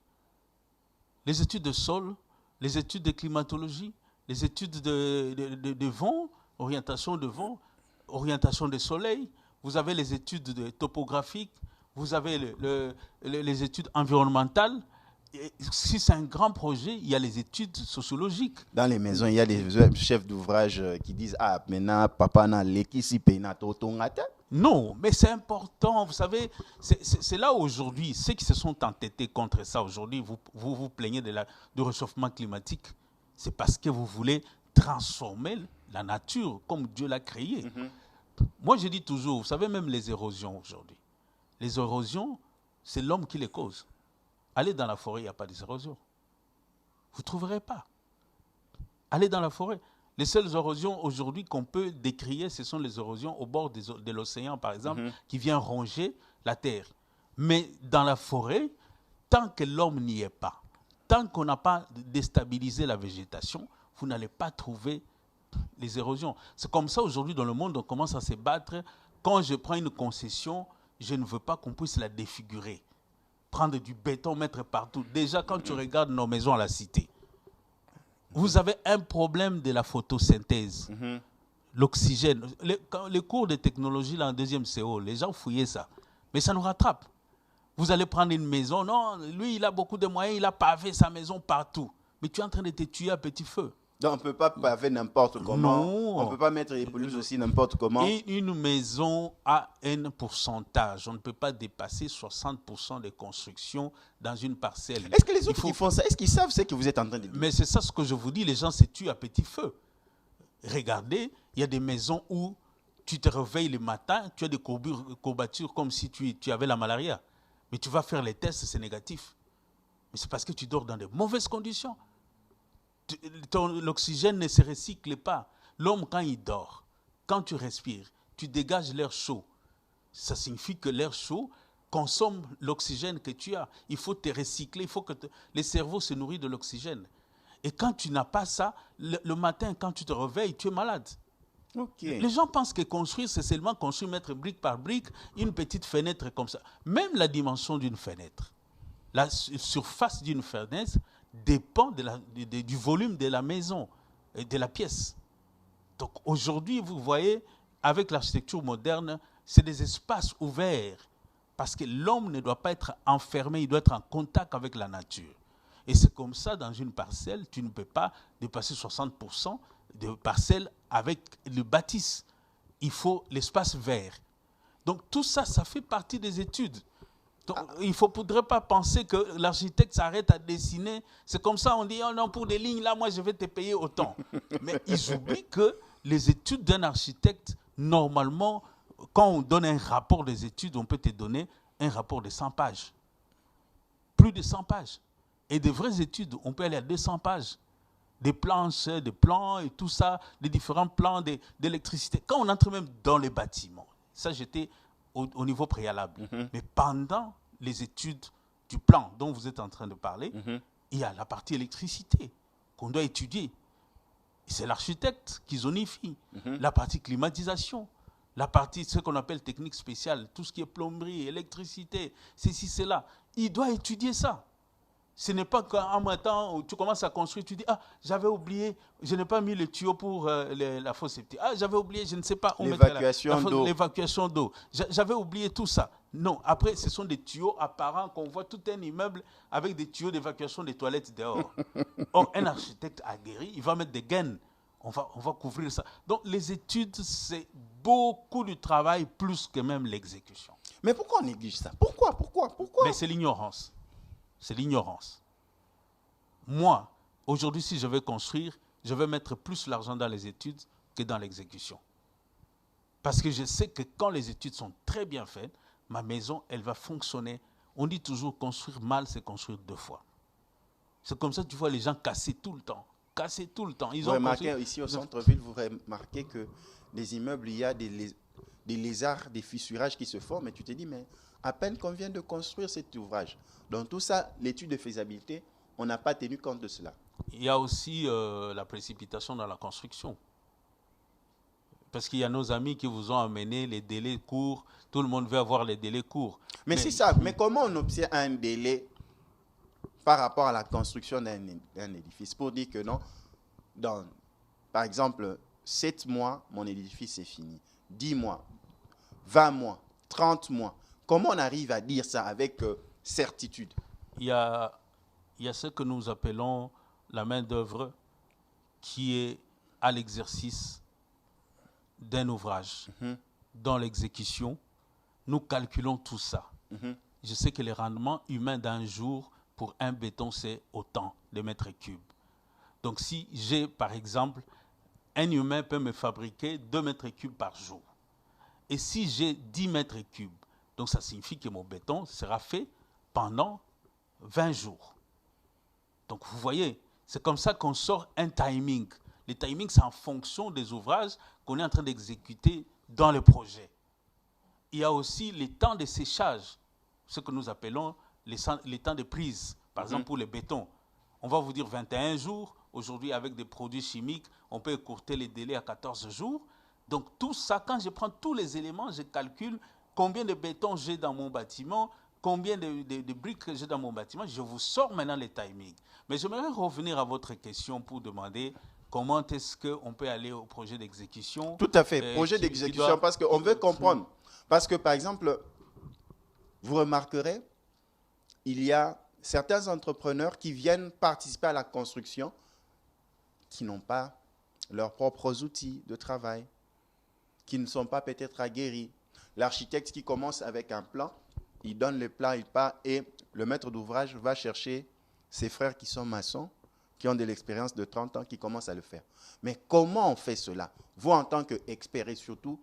Les études de sol, les études de climatologie, les études de vent, orientation de vent, orientation de soleil. Vous avez les études topographiques, vous avez les études environnementales. si c'est un grand projet, il y a les études sociologiques. Dans les maisons, il y a des chefs d'ouvrage qui disent ah maintenant papa n'a l'équipe si payna totongata. Non, mais c'est important. Vous savez, c'est là aujourd'hui, ceux qui se sont entêtés contre ça aujourd'hui, vous plaignez du réchauffement climatique. C'est parce que vous voulez transformer la nature comme Dieu l'a créée. Moi, je dis toujours, vous savez, même les érosions aujourd'hui. Les érosions, c'est l'homme qui les cause. Allez dans la forêt, il n'y a pas d'érosion. Vous ne trouverez pas. Allez dans la forêt. Les seules érosions aujourd'hui qu'on peut décrire, ce sont les érosions au bord de l'océan, par exemple, qui viennent ronger la terre. Mais dans la forêt, tant que l'homme n'y est pas, tant qu'on n'a pas déstabilisé la végétation, vous n'allez pas trouver les érosions. C'est comme ça aujourd'hui dans le monde, on commence à se battre. Quand je prends une concession, je ne veux pas qu'on puisse la défigurer. Prendre du béton, mettre partout. Déjà, quand tu regardes nos maisons à la cité, vous avez un problème de la photosynthèse. L'oxygène. Les cours de technologie là, en deuxième CO, les gens fouillaient ça. Mais ça nous rattrape. Vous allez prendre une maison. Non, lui, il a beaucoup de moyens. Il a pavé sa maison partout. Mais tu es en train de te tuer à petit feu. Donc, on ne peut pas paver n'importe comment. Non. On ne peut pas mettre les pelouses aussi n'importe comment. Et une maison a un pourcentage. On ne peut pas dépasser 60% de construction dans une parcelle. Est-ce que les autres qui font ça, est-ce qu'ils savent ce que vous êtes en train de dire? Mais c'est ça ce que je vous dis. Les gens se tuent à petit feu. Regardez, il y a des maisons où tu te réveilles le matin, tu as des courbatures comme si tu avais la malaria. Mais tu vas faire les tests, c'est négatif. Mais c'est parce que tu dors dans de mauvaises conditions. L'oxygène ne se recycle pas. L'homme, quand il dort, quand tu respires, tu dégages l'air chaud. Ça signifie que l'air chaud consomme l'oxygène que tu as. Il faut te recycler, il faut que le cerveau se nourrit de l'oxygène. Et quand tu n'as pas ça, le matin, quand tu te réveilles, tu es malade. Okay. Les gens pensent que construire, c'est seulement construire, mettre brique par brique, une petite fenêtre comme ça. Même la dimension d'une fenêtre, la surface d'une fenêtre dépend du volume de la maison, et de la pièce. Donc aujourd'hui, vous voyez, avec l'architecture moderne, c'est des espaces ouverts. Parce que l'homme ne doit pas être enfermé, il doit être en contact avec la nature. Et c'est comme ça, dans une parcelle, tu ne peux pas dépasser 60% de parcelles avec le bâtisse. Il faut l'espace vert. Donc tout ça, ça fait partie des études. Donc, il ne faudrait pas penser que l'architecte s'arrête à dessiner. C'est comme ça, on dit, oh non, pour des lignes, là, moi, je vais te payer autant. Mais ils oublient que les études d'un architecte, normalement, quand on donne un rapport des études, on peut te donner un rapport de 100 pages. Plus de 100 pages. Et des vraies études, on peut aller à 200 pages. Des planches, des plans et tout ça, des différents plans d'électricité. Quand on entre même dans les bâtiments, ça, j'étais au niveau préalable. Mais pendant les études du plan dont vous êtes en train de parler, il y a la partie électricité qu'on doit étudier. C'est l'architecte qui zonifie. La partie climatisation, la partie, ce qu'on appelle technique spéciale, tout ce qui est plomberie, électricité, ceci, cela. Il doit étudier ça. Ce n'est pas qu'en matin, tu commences à construire, tu dis, ah, j'avais oublié, je n'ai pas mis le tuyau pour la fosse septique. Ah, j'avais oublié, je ne sais pas où mettre l'évacuation d'eau. J'avais oublié tout ça. Non, après, ce sont des tuyaux apparents qu'on voit tout un immeuble avec des tuyaux d'évacuation des toilettes dehors. Or, un architecte aguerri, il va mettre des gaines. On va couvrir ça. Donc, les études, c'est beaucoup de travail plus que même l'exécution. Mais pourquoi on néglige ça? Pourquoi? Mais c'est l'ignorance. C'est l'ignorance. Moi, aujourd'hui, si je veux construire, je vais mettre plus l'argent dans les études que dans l'exécution. Parce que je sais que quand les études sont très bien faites, ma maison, elle va fonctionner. On dit toujours construire mal, c'est construire 2 fois. C'est comme ça que tu vois les gens casser tout le temps. Casser tout le temps. Vous remarquez ici au centre-ville, vous remarquez que les immeubles, il y a des lézards, des fissurages qui se forment. Et tu te dis, mais à peine qu'on vient de construire cet ouvrage. Dans tout ça, l'étude de faisabilité, on n'a pas tenu compte de cela. Il y a aussi la précipitation dans la construction. Parce qu'il y a nos amis qui vous ont amené les délais courts. Tout le monde veut avoir les délais courts. Mais c'est ça. Mais comment on obtient un délai par rapport à la construction d'un édifice? Pour dire que non, par exemple, 7 mois, mon édifice est fini. 10 mois, 20 mois, 30 mois. Comment on arrive à dire ça avec certitude? Il y a il y a ce que nous appelons la main-d'œuvre qui est à l'exercice d'un ouvrage. Dans l'exécution, nous calculons tout ça. Je sais que les rendements humains d'un jour pour un béton, c'est autant de mètres cubes. Donc si j'ai, par exemple, un humain peut me fabriquer 2 mètres cubes par jour. Et si j'ai 10 mètres cubes, donc ça signifie que mon béton sera fait pendant 20 jours. Donc vous voyez, c'est comme ça qu'on sort un timing. Le timing, c'est en fonction des ouvrages qu'on est en train d'exécuter dans le projet. Il y a aussi les temps de séchage, ce que nous appelons les temps de prise. Par exemple, pour le béton, on va vous dire 21 jours. Aujourd'hui, avec des produits chimiques, on peut écourter les délais à 14 jours. Donc tout ça, quand je prends tous les éléments, je calcule combien de béton j'ai dans mon bâtiment, combien de briques j'ai dans mon bâtiment. Je vous sors maintenant les timings. Mais j'aimerais revenir à votre question pour demander comment est-ce qu'on peut aller au projet d'exécution. Tout à fait, projet d'exécution, parce qu'on veut comprendre. Parce que, par exemple, vous remarquerez, il y a certains entrepreneurs qui viennent participer à la construction qui n'ont pas leurs propres outils de travail, qui ne sont pas peut-être aguerris. L'architecte qui commence avec un plan, il donne le plan, il part et le maître d'ouvrage va chercher ses frères qui sont maçons, qui ont de l'expérience de 30 ans, qui commencent à le faire. Mais comment on fait cela? Vous, en tant qu'expert et surtout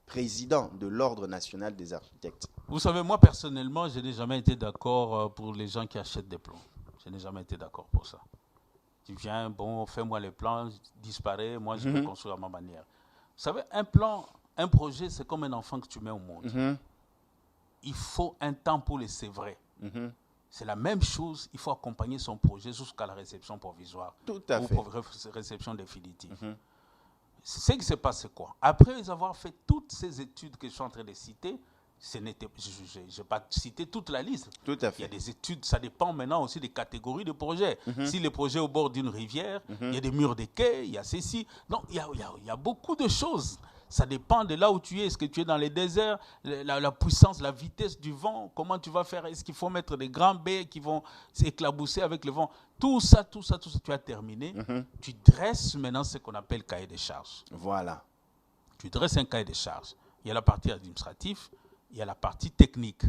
président de l'Ordre national des architectes. Vous savez, moi, personnellement, je n'ai jamais été d'accord pour les gens qui achètent des plans. Je n'ai jamais été d'accord pour ça. Tu viens, bon, fais-moi les plans, disparaît, moi, je peux construire à ma manière. Vous savez, un plan, un projet, c'est comme un enfant que tu mets au monde. Il faut un temps pour le sévrer. C'est la même chose, il faut accompagner son projet jusqu'à la réception provisoire. Tout à fait. Ou réception définitive. Ce qui s'est passé quoi? Après avoir fait toutes ces études que je suis en train de citer, je n'ai pas cité toute la liste. Tout à fait. Il y a des études, ça dépend maintenant aussi des catégories de projets. Si le projet est au bord d'une rivière, il y a des murs de quai, il y a ceci. Donc, il y a beaucoup de choses. Ça dépend de là où tu es. Est-ce que tu es dans les déserts, la puissance, la vitesse du vent, comment tu vas faire? Est-ce qu'il faut mettre des grands baies qui vont s'éclabousser avec le vent? Tout ça, tu as terminé. Tu dresses maintenant ce qu'on appelle cahier des charges. Voilà. Tu dresses un cahier des charges. Il y a la partie administrative, il y a la partie technique.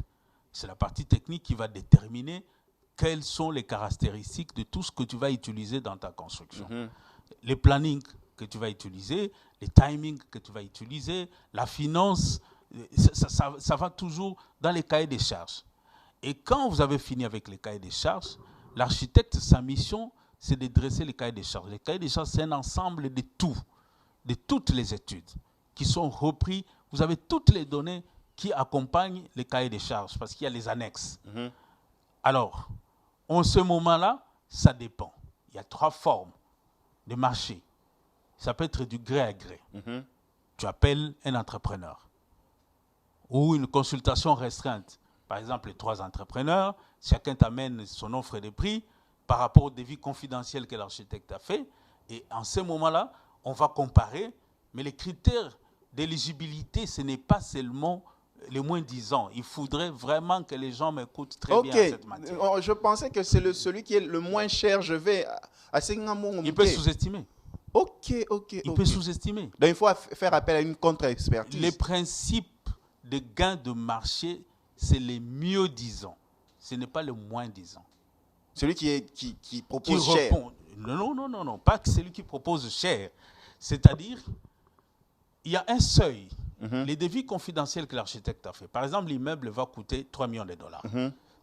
C'est la partie technique qui va déterminer quelles sont les caractéristiques de tout ce que tu vas utiliser dans ta construction. Les plannings que tu vas utiliser, les timings que tu vas utiliser, la finance, ça va toujours dans les cahiers des charges. Et quand vous avez fini avec les cahiers des charges, l'architecte, sa mission, c'est de dresser les cahiers des charges. Les cahiers des charges, c'est un ensemble de tout, de toutes les études qui sont repris. Vous avez toutes les données qui accompagnent les cahiers des charges parce qu'il y a les annexes. Alors, en ce moment-là, ça dépend. Il y a 3 formes de marché. Ça peut être du gré à gré. Tu appelles un entrepreneur ou une consultation restreinte. Par exemple, les 3 entrepreneurs, chacun t'amène son offre de prix par rapport au devis confidentiel que l'architecte a fait. Et en ce moment-là, on va comparer. Mais les critères d'éligibilité, ce n'est pas seulement les moins 10 ans. Il faudrait vraiment que les gens m'écoutent très bien à cette matière. Je pensais que c'est celui qui est le moins cher. Je vais à Singamon. Il peut sous-estimer. Il peut sous-estimer. Donc il faut faire appel à une contre-expertise. Les principes de gain de marché, c'est les mieux 10 ans. Ce n'est pas le moins 10 ans. Celui qui propose cher. Non, pas que celui qui propose cher. C'est-à-dire, il y a un seuil. Les devis confidentiels que l'architecte a fait. Par exemple, l'immeuble va coûter 3 millions de dollars.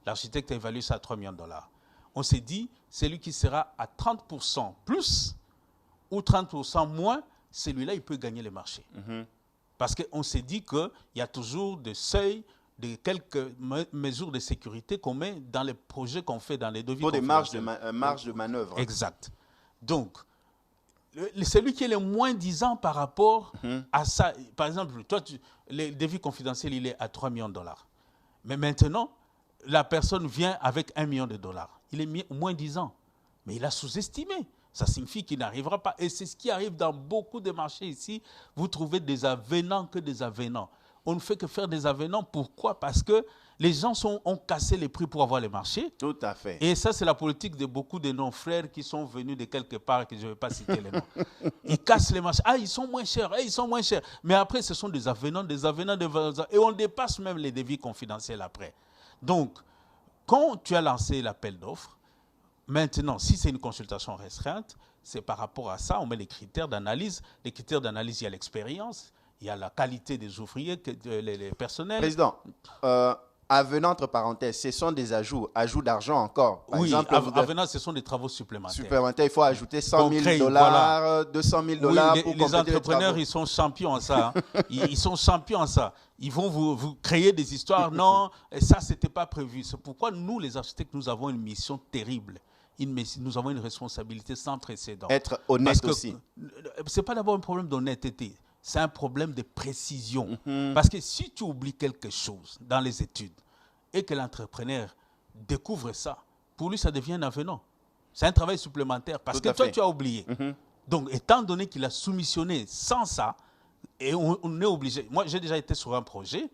L'architecte a évalué ça à 3 millions de dollars. On s'est dit, celui qui sera à 30% plus ou 30% moins, celui-là, il peut gagner le marché. Parce qu'on s'est dit qu'il y a toujours des seuils, de quelques mesures de sécurité qu'on met dans les projets qu'on fait, dans les devis. Pour des marges de manœuvre. Exact. Donc, celui qui est le moins 10 ans par rapport à ça, par exemple, toi, le devis confidentiel, il est à 3 millions de dollars. Mais maintenant, la personne vient avec 1 million de dollars. Il est moins 10 ans. Mais il a sous-estimé. Ça signifie qu'il n'arrivera pas. Et c'est ce qui arrive dans beaucoup de marchés ici. Vous trouvez des avenants que des avenants. on ne fait que faire des avenants. Pourquoi? Parce que les gens ont cassé les prix pour avoir les marchés. Tout à fait. Et ça, c'est la politique de beaucoup de nos frères qui sont venus de quelque part, que je ne vais pas citer les noms. Ils cassent les marchés. Ah, ils sont moins chers, ils sont moins chers. Mais après, ce sont des avenants. Et on dépasse même les devis confidentiels après. Donc, quand tu as lancé l'appel d'offres, maintenant, si c'est une consultation restreinte, c'est par rapport à ça, on met les critères d'analyse. Les critères d'analyse, il y a l'expérience, il y a la qualité des ouvriers, les personnels. Président, avenant entre parenthèses, ce sont des ajouts d'argent encore. Par exemple, avenant, ce sont des travaux supplémentaires. Supplémentaires, il faut ajouter 100 000 $, voilà. 200 000 $ pour les entrepreneurs, ils sont champions en ça. Ils sont champions en ça. Ils vont vous créer des histoires. Non, ça, ce n'était pas prévu. C'est pourquoi nous, les architectes, nous avons une mission terrible. Nous avons une responsabilité sans précédent. Être honnête aussi. Ce n'est pas d'abord un problème d'honnêteté. C'est un problème de précision. Parce que si tu oublies quelque chose dans les études et que l'entrepreneur découvre ça, pour lui, ça devient un avenant. C'est un travail supplémentaire parce que toi, tu as oublié. Donc, étant donné qu'il a soumissionné sans ça, et on est obligé. Moi, j'ai déjà été sur un projet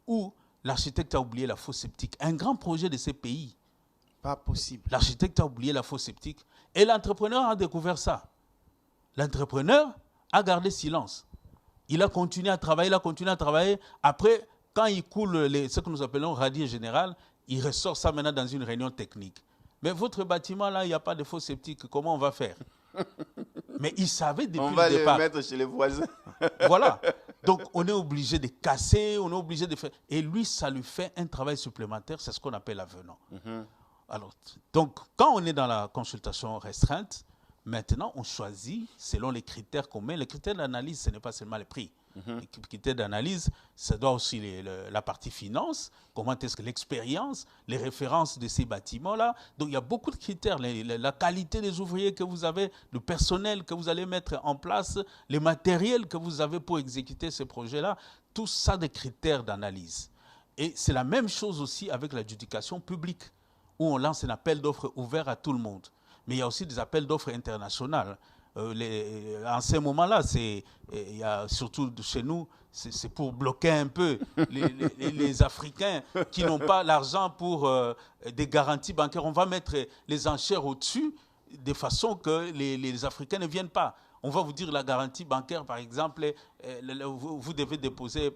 où l'architecte a oublié la fosse septique. Un grand projet de ces pays. Pas possible. L'architecte a oublié la fosse septique et l'entrepreneur a découvert ça. L'entrepreneur a gardé silence. Il a continué à travailler, Après, quand il coule ce que nous appelons radier général, il ressort ça maintenant dans une réunion technique. Mais votre bâtiment, là, il n'y a pas de fosse septique. Comment on va faire? Mais il savait depuis le départ. On va les mettre chez les voisins. Voilà. Donc, on est obligé de casser, on est obligé de faire... Et lui, ça lui fait un travail supplémentaire, c'est ce qu'on appelle avenant. Alors, donc, quand on est dans la consultation restreinte, maintenant, on choisit selon les critères qu'on met. Les critères d'analyse, ce n'est pas seulement les prix. Les critères d'analyse, ça doit aussi la partie finance, comment est-ce que l'expérience, les références de ces bâtiments-là. Donc, il y a beaucoup de critères. La qualité des ouvriers que vous avez, le personnel que vous allez mettre en place, les matériels que vous avez pour exécuter ces projets-là, tout ça des critères d'analyse. Et c'est la même chose aussi avec l'adjudication publique, où on lance un appel d'offres ouvert à tout le monde. Mais il y a aussi des appels d'offres internationaux. En ces moments-là, surtout chez nous, c'est pour bloquer un peu les Africains qui n'ont pas l'argent pour des garanties bancaires. On va mettre les enchères au-dessus de façon que les Africains ne viennent pas. On va vous dire la garantie bancaire, par exemple, vous devez déposer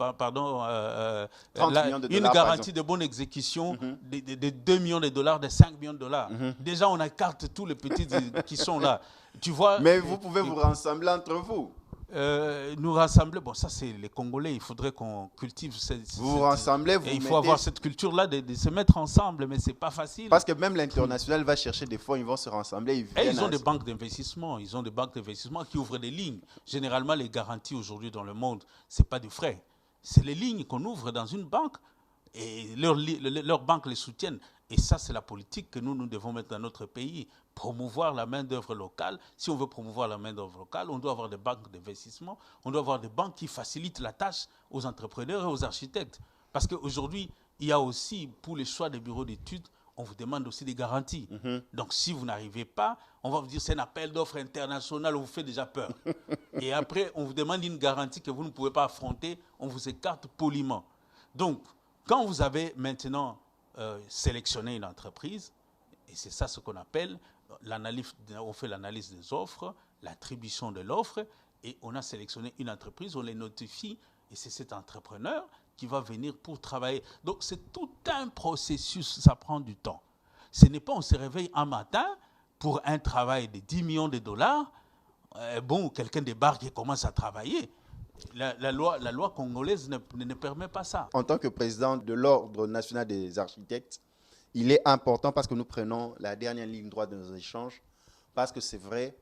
une garantie de bonne exécution de 2 millions de $, de 5 millions de $. Déjà, on écarte tous les petits qui sont là. Tu vois, mais vous pouvez vous rassembler entre vous. Nous rassembler, bon, ça c'est les Congolais, il faudrait qu'on cultive vous rassemblez, vous et il faut avoir cette culture-là de se mettre ensemble, mais c'est pas facile. Parce que même l'international va chercher des fonds, ils vont se rassembler. Ils ont des banques d'investissement, qui ouvrent des lignes. Généralement, les garanties aujourd'hui dans le monde, c'est pas du frais. C'est les lignes qu'on ouvre dans une banque et leurs banques les soutiennent. Et ça, c'est la politique que nous devons mettre dans notre pays. Promouvoir la main-d'œuvre locale. Si on veut promouvoir la main-d'œuvre locale, on doit avoir des banques d'investissement, on doit avoir des banques qui facilitent la tâche aux entrepreneurs et aux architectes. Parce qu'aujourd'hui, il y a aussi, pour les choix des bureaux d'études, on vous demande aussi des garanties. Donc, si vous n'arrivez pas, on va vous dire c'est un appel d'offres international, on vous fait déjà peur. Et après, on vous demande une garantie que vous ne pouvez pas affronter, on vous écarte poliment. Donc, quand vous avez maintenant sélectionné une entreprise, et c'est ça ce qu'on appelle l'analyse, on fait l'analyse des offres, l'attribution de l'offre, et on a sélectionné une entreprise, on les notifie, et c'est cet entrepreneur qui va venir pour travailler. Donc c'est tout un processus, ça prend du temps. Ce n'est pas on se réveille un matin pour un travail de 10 millions de $, quelqu'un débarque et commence à travailler. La loi congolaise ne permet pas ça. En tant que président de l'Ordre national des architectes, il est important parce que nous prenons la dernière ligne droite de nos échanges, parce que c'est vrai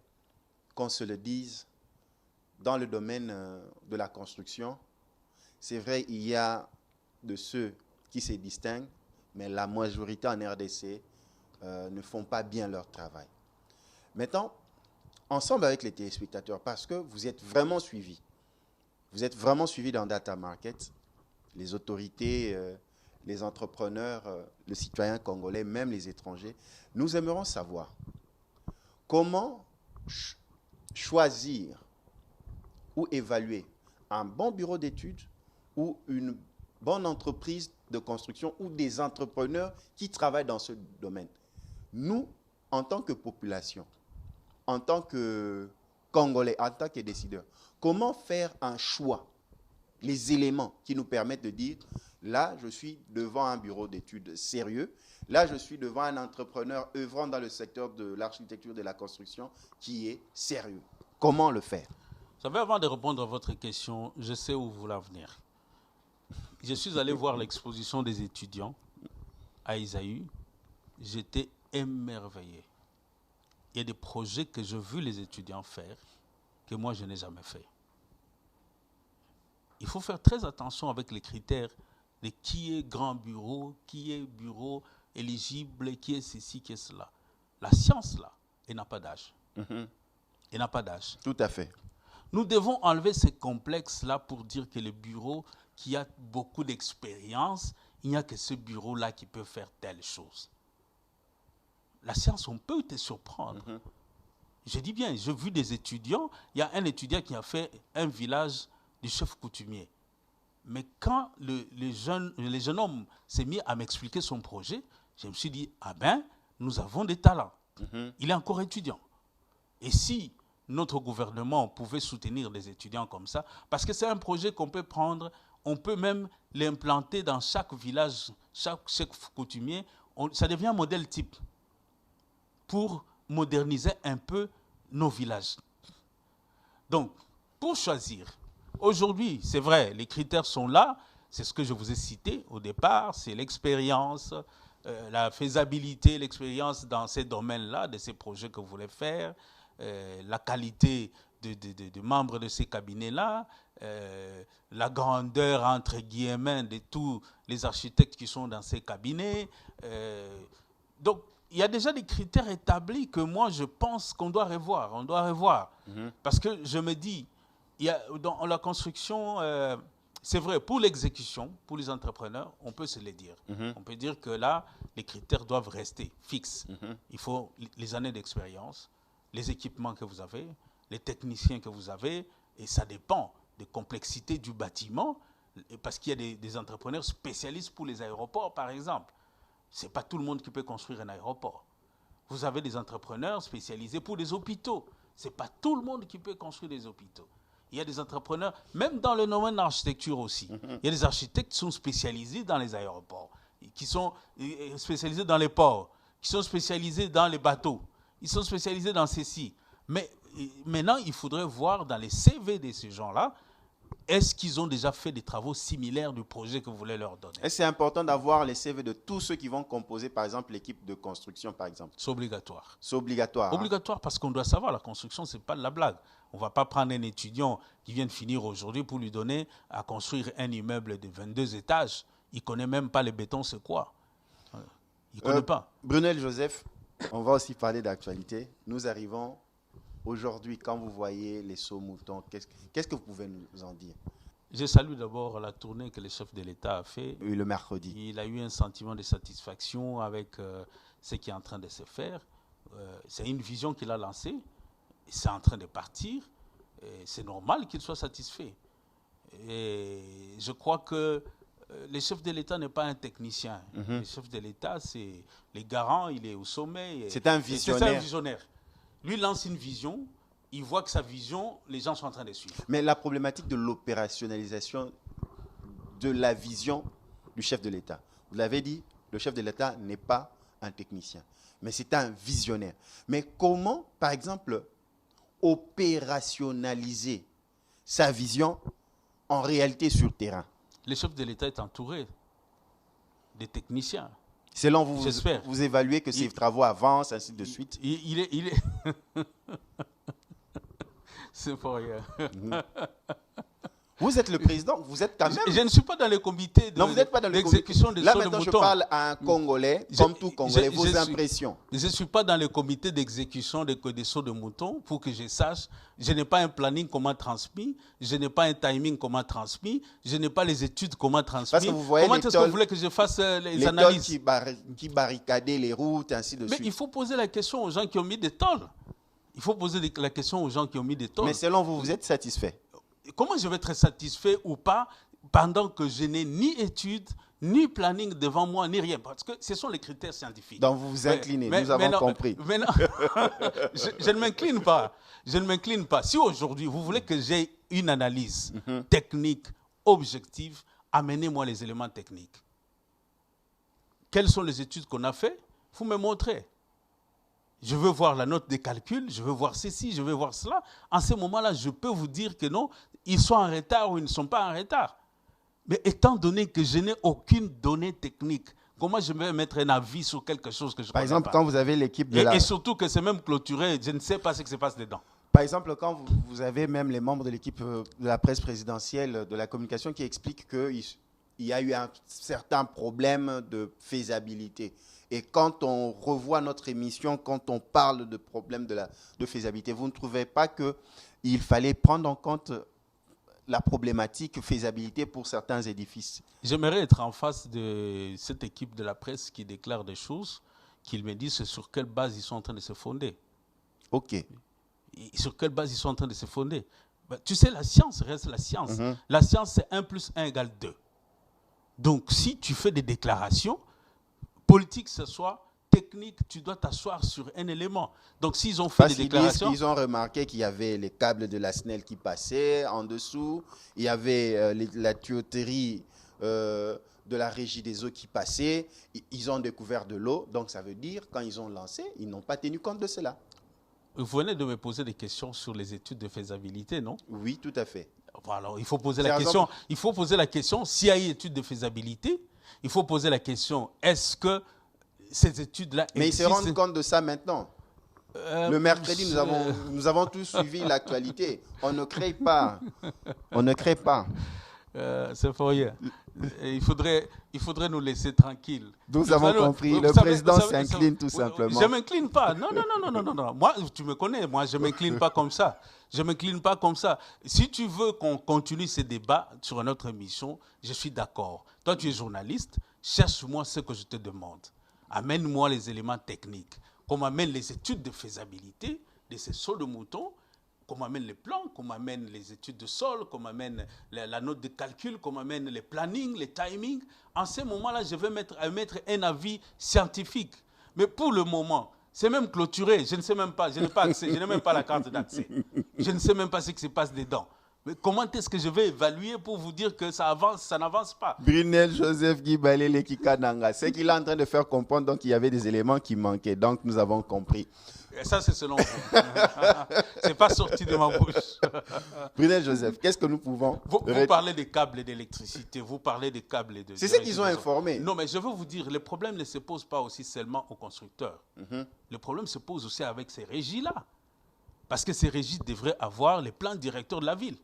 qu'on se le dise, dans le domaine de la construction, c'est vrai, il y a de ceux qui se distinguent, mais la majorité en RDC ne font pas bien leur travail. Maintenant, ensemble avec les téléspectateurs, parce que vous êtes vraiment suivis. Vous êtes vraiment suivis dans Data Market, les autorités, les entrepreneurs, le citoyen congolais, même les étrangers. Nous aimerions savoir comment choisir ou évaluer un bon bureau d'études ou une bonne entreprise de construction ou des entrepreneurs qui travaillent dans ce domaine. Nous, en tant que population, en tant que Congolais, en tant que décideurs, comment faire un choix, les éléments qui nous permettent de dire, là, je suis devant un bureau d'études sérieux, là, je suis devant un entrepreneur œuvrant dans le secteur de l'architecture, de la construction, qui est sérieux. Comment le faire? Vous savez, avant de répondre à votre question, je sais où vous voulez en venir. Je suis allé voir l'exposition des étudiants à Isaïe. J'étais émerveillé. Il y a des projets que j'ai vu les étudiants faire que moi, je n'ai jamais fait. Il faut faire très attention avec les critères de qui est grand bureau, qui est bureau éligible, qui est ceci, qui est cela. La science, là, elle n'a pas d'âge. Elle n'a pas d'âge. Tout à fait. Nous devons enlever ces complexes-là pour dire que le bureau qui a beaucoup d'expérience, il n'y a que ce bureau-là qui peut faire telle chose. La science, on peut te surprendre. Je dis bien, j'ai vu des étudiants, il y a un étudiant qui a fait un village du chef coutumier. Mais quand le jeune homme s'est mis à m'expliquer son projet, je me suis dit, ah ben, nous avons des talents. Il est encore étudiant. Et si notre gouvernement pouvait soutenir des étudiants comme ça, parce que c'est un projet qu'on peut prendre, on peut même l'implanter dans chaque village, chaque chef coutumier, ça devient un modèle type pour moderniser un peu nos villages. Donc, pour choisir, aujourd'hui, c'est vrai, les critères sont là, c'est ce que je vous ai cité au départ, c'est l'expérience, la faisabilité, l'expérience dans ces domaines-là, de ces projets que vous voulez faire, la qualité de membres de ces cabinets-là, la grandeur, entre guillemets, de tous les architectes qui sont dans ces cabinets. Donc, il y a déjà des critères établis que moi, je pense qu'on doit revoir. On doit revoir. Parce que je me dis, il y a, dans la construction, c'est vrai, pour l'exécution, pour les entrepreneurs, on peut se le dire. On peut dire que là, les critères doivent rester fixes. Il faut les années d'expérience, les équipements que vous avez, les techniciens que vous avez, et ça dépend des complexités du bâtiment, parce qu'il y a des entrepreneurs spécialistes pour les aéroports, par exemple. Ce n'est pas tout le monde qui peut construire un aéroport. Vous avez des entrepreneurs spécialisés pour des hôpitaux. Ce n'est pas tout le monde qui peut construire des hôpitaux. Il y a des entrepreneurs, même dans le domaine de l'architecture aussi. Il y a des architectes qui sont spécialisés dans les aéroports, qui sont spécialisés dans les ports, qui sont spécialisés dans les bateaux. Ils sont spécialisés dans ceci. Mais maintenant, il faudrait voir dans les CV de ces gens-là, est-ce qu'ils ont déjà fait des travaux similaires du projet que vous voulez leur donner? Et c'est important d'avoir les CV de tous ceux qui vont composer, par exemple, l'équipe de construction, par exemple. C'est obligatoire. C'est obligatoire. Obligatoire parce qu'on doit savoir, la construction, ce n'est pas de la blague. On ne va pas prendre un étudiant qui vient de finir aujourd'hui pour lui donner à construire un immeuble de 22 étages. Il ne connaît même pas le béton, c'est quoi? Il ne connaît pas. Brunel Joseph, on va aussi parler d'actualité. Nous arrivons aujourd'hui, quand vous voyez les sauts moutons, qu'est-ce que vous pouvez nous en dire? Je salue d'abord la tournée que le chef de l'État a fait. Oui, le mercredi. Il a eu un sentiment de satisfaction avec ce qui est en train de se faire. C'est une vision qu'il a lancée. C'est en train de partir. C'est normal qu'il soit satisfait. Et je crois que le chef de l'État n'est pas un technicien. Le chef de l'État, c'est les garants, il est au sommet. C'est un visionnaire. C'est un visionnaire. Lui lance une vision, il voit que sa vision, les gens sont en train de suivre. Mais la problématique de l'opérationnalisation de la vision du chef de l'État. Vous l'avez dit, le chef de l'État n'est pas un technicien, mais c'est un visionnaire. Mais comment, par exemple, opérationnaliser sa vision en réalité sur le terrain? Le chef de l'État est entouré des techniciens. Selon vous, vous évaluez que ces travaux avancent, ainsi de suite? Il est... C'est pas rien. Vous êtes le président, vous êtes quand même... Je ne suis pas dans le comité d'exécution des sauts de mouton. Là, maintenant, je parle à un Congolais, comme tout Congolais, vos impressions. Je ne suis pas dans le comité d'exécution des sauts de mouton pour que je sache. Je n'ai pas un planning comment transmis, je n'ai pas un timing comment transmis, je n'ai pas les études comment transmis. Parce que vous voyez comment est-ce que vous voulez que je fasse les analyses? Qui barricadaient les routes, ainsi de suite. Mais il faut poser la question aux gens qui ont mis des tôles. Il faut poser la question aux gens qui ont mis des tôles. Mais selon vous, vous êtes satisfait? Comment je vais être satisfait ou pas? pendant que je n'ai ni études, ni planning devant moi, ni rien. Parce que ce sont les critères scientifiques. Donc vous vous inclinez, nous avons compris. Mais non, je ne m'incline pas. Je ne m'incline pas. Si aujourd'hui, vous voulez que j'ai une analyse technique, objective, amenez-moi les éléments techniques. Quelles sont les études qu'on a faites? Vous me montrez. Je veux voir la note des calculs, je veux voir ceci, je veux voir cela. En ce moment-là, je peux vous dire que non, ils sont en retard ou ils ne sont pas en retard. Mais étant donné que je n'ai aucune donnée technique, comment je vais mettre un avis sur quelque chose que je ne connais pas? Par exemple, quand vous avez l'équipe de et surtout que c'est même clôturé, je ne sais pas ce qui se passe dedans. Par exemple, quand vous avez même les membres de l'équipe de la presse présidentielle, de la communication, qui expliquent qu'il y a eu un certain problème de faisabilité. Et quand on revoit notre émission, quand on parle de problème de faisabilité, vous ne trouvez pas qu'il fallait prendre en compte la problématique faisabilité pour certains édifices? J'aimerais être en face de cette équipe de la presse qui déclare des choses, qu'ils me disent sur quelle base ils sont en train de se fonder. OK. Et sur quelle base ils sont en train de se fonder? Ben, tu sais, la science reste la science. La science, c'est 1 + 1 = 2. Donc, si tu fais des déclarations, politique ce soit, technique, tu dois t'asseoir sur un élément. Donc, s'ils ont fait des déclarations... Ils ont remarqué qu'il y avait les câbles de la SNEL qui passaient en dessous, il y avait la tuyauterie de la régie des eaux qui passait, ils ont découvert de l'eau, donc ça veut dire, quand ils ont lancé, ils n'ont pas tenu compte de cela. Vous venez de me poser des questions sur les études de faisabilité, non? Oui, tout à fait. Alors, il faut poser la question. Il faut poser la question, s'il y a eu étude de faisabilité, il faut poser la question, est-ce que ces études-là existent? Mais ils se rendent compte de ça maintenant. Le mercredi, nous avons tous suivi l'actualité. On ne crée pas. On ne crée pas. C'est fort. Il faudrait nous laisser tranquilles. Nous avons compris. Le président s'incline tout simplement. Je ne m'incline pas. Non. Moi, tu me connais. Moi, je ne m'incline pas comme ça. Je ne m'incline pas comme ça. Si tu veux qu'on continue ces débats sur notre émission, je suis d'accord. Toi, tu es journaliste. Cherche-moi ce que je te demande. Amène-moi les éléments techniques. Qu'on m'amène les études de faisabilité de ces sauts de moutons, qu'on m'amène les plans, qu'on m'amène les études de sol, qu'on m'amène la note de calcul, qu'on m'amène les plannings, les timings. En ce moment-là, je vais mettre un avis scientifique. Mais pour le moment, c'est même clôturé. Je ne sais même pas, je n'ai pas accès, je n'ai même pas la carte d'accès. Je ne sais même pas ce qui se passe dedans. Mais comment est-ce que je vais évaluer pour vous dire que ça avance, ça n'avance pas? Brunel Joseph Guy Balele Kikananga, c'est qu'il est en train de faire comprendre donc il y avait des éléments qui manquaient. Donc nous avons compris. Et ça, c'est selon vous. C'est pas sorti de ma bouche. Brunel Joseph, qu'est-ce que nous pouvons... Vous parlez des câbles d'électricité, vous parlez des câbles de... C'est ce qu'ils ont informé. Non, mais je veux vous dire, le problème ne se pose pas aussi seulement aux constructeurs. Le problème se pose aussi avec ces régies-là. Parce que ces régies devraient avoir les plans directeurs de la ville.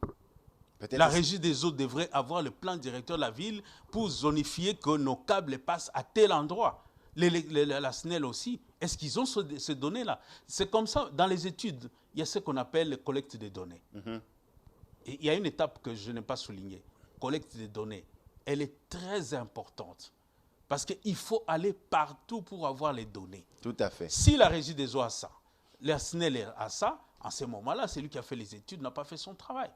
La régie des eaux devrait avoir le plan directeur de la ville pour zonifier que nos câbles passent à tel endroit. La SNEL aussi. Est-ce qu'ils ont ces données-là? C'est comme ça, dans les études, il y a ce qu'on appelle la collecte des données. Et il y a une étape que je n'ai pas soulignée. Collecte des données. Elle est très importante. Parce qu'il faut aller partout pour avoir les données. Tout à fait. Si la régie des eaux a ça, la SNEL a ça, en ce moment-là, celui qui a fait les études n'a pas fait son travail.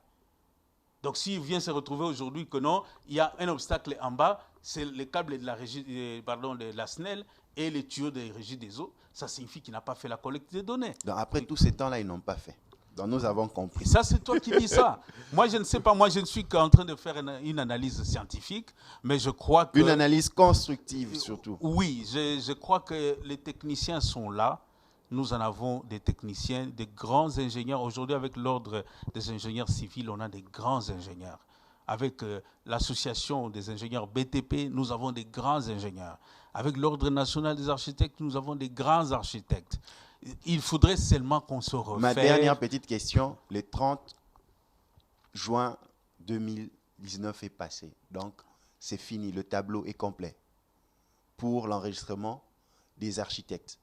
Donc, s'il vient se retrouver aujourd'hui que non, il y a un obstacle en bas, c'est le câble de la régie, de la SNEL et les tuyaux de la régie des eaux, ça signifie qu'il n'a pas fait la collecte des données. Donc, après tous ces temps-là, ils n'ont pas fait. Donc, nous avons compris. Ça, c'est toi qui dis ça. Moi, je ne sais pas. Moi, je ne suis qu'en train de faire une analyse scientifique, mais je crois que... Une analyse constructive, surtout. Oui, je crois que les techniciens sont là. Nous en avons des techniciens, des grands ingénieurs. Aujourd'hui, avec l'ordre des ingénieurs civils, on a des grands ingénieurs. Avec l'association des ingénieurs BTP, nous avons des grands ingénieurs. Avec l'ordre national des architectes, nous avons des grands architectes. Il faudrait seulement qu'on se refasse. Ma dernière petite question, le 30 juin 2019 est passé. Donc, c'est fini, le tableau est complet pour l'enregistrement des architectes.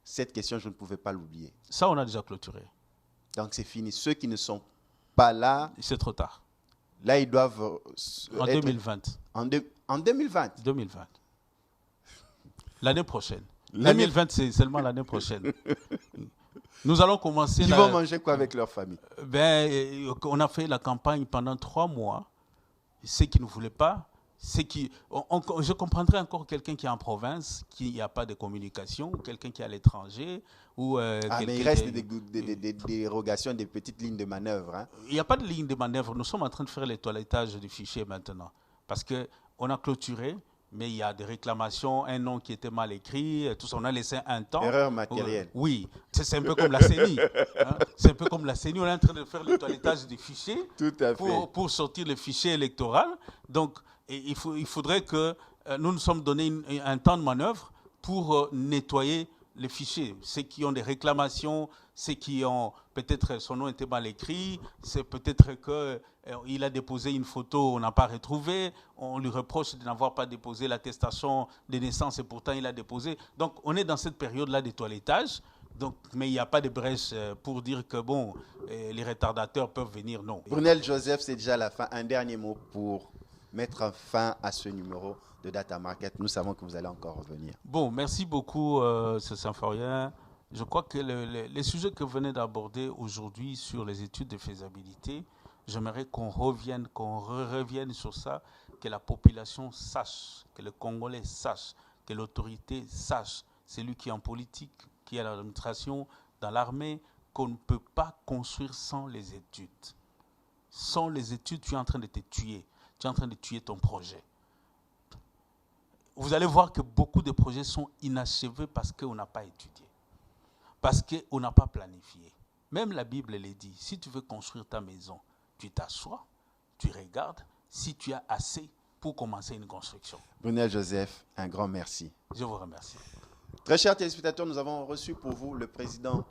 Cette question, je ne pouvais pas l'oublier. Ça, on a déjà clôturé. Donc, c'est fini. Ceux qui ne sont pas là... C'est trop tard. Là, ils doivent... En 2020. En 2020. 2020. L'année prochaine. 2020, c'est seulement l'année prochaine. Nous allons commencer... Ils vont manger quoi avec leur famille? On a fait la campagne pendant 3 mois. ceux qui ne voulaient pas, je comprendrais encore quelqu'un qui est en province, qui n'a pas de communication, ou quelqu'un qui est à l'étranger, ou mais il reste des dérogations, des petites lignes de manœuvre. Hein. Il n'y a pas de ligne de manœuvre. Nous sommes en train de faire le toilettage du fichier maintenant. Parce qu'on a clôturé, mais il y a des réclamations, un nom qui était mal écrit, tout ça. On a laissé un temps. Erreur matérielle. Oui, c'est un peu comme la CENI. Hein? C'est un peu comme la CENI. On est en train de faire le toilettage du fichier pour sortir le fichier électoral. Donc, il faudrait que nous nous sommes donné un temps de manœuvre pour nettoyer les fichiers. Ceux qui ont des réclamations, ceux qui ont peut-être son nom était mal écrit, c'est peut-être qu'il a déposé une photo, on n'a pas retrouvé, on lui reproche de n'avoir pas déposé l'attestation de naissance et pourtant il a déposé. Donc on est dans cette période-là de toilettage, donc, mais il n'y a pas de brèche pour dire que bon, les retardateurs peuvent venir, non. Brunel Joseph, c'est déjà la fin. Un dernier mot pour mettre fin à ce numéro de Data Market. Nous savons que vous allez encore revenir. Bon, merci beaucoup, ce Symphorien. Je crois que les sujets que vous venez d'aborder aujourd'hui sur les études de faisabilité, j'aimerais qu'on revienne sur ça, que la population sache, que le Congolais sache, que l'autorité sache, celui qui est en politique, qui est à l'administration, dans l'armée, qu'on ne peut pas construire sans les études. Sans les études, tu es en train de te tuer. Tu es en train de tuer ton projet. Vous allez voir que beaucoup de projets sont inachevés parce qu'on n'a pas étudié, parce qu'on n'a pas planifié. Même la Bible le dit, si tu veux construire ta maison, tu t'assois, tu regardes si tu as assez pour commencer une construction. Brunel Joseph, un grand merci. Je vous remercie. Très chers téléspectateurs, nous avons reçu pour vous le président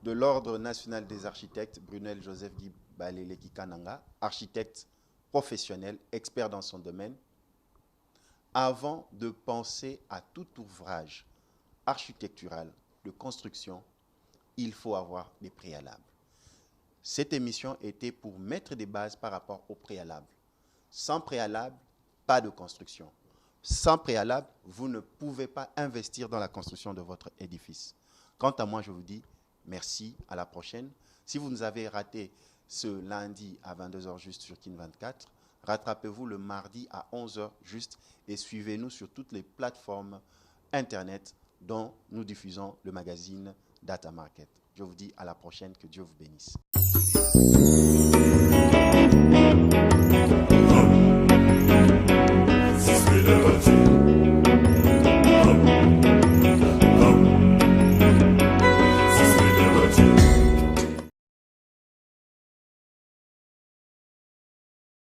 de l'Ordre national des architectes, Brunel Joseph Guy Baleleki Kananga, architecte professionnel, expert dans son domaine. Avant de penser à tout ouvrage architectural de construction, il faut avoir des préalables. Cette émission était pour mettre des bases par rapport aux préalables. Sans préalable, pas de construction. Sans préalable, vous ne pouvez pas investir dans la construction de votre édifice. Quant à moi, je vous dis merci, à la prochaine. Si vous nous avez raté ce lundi à 22h juste sur Kin 24, rattrapez-vous le mardi à 11h juste et suivez-nous sur toutes les plateformes Internet dont nous diffusons le magazine Data Market. Je vous dis à la prochaine, que Dieu vous bénisse.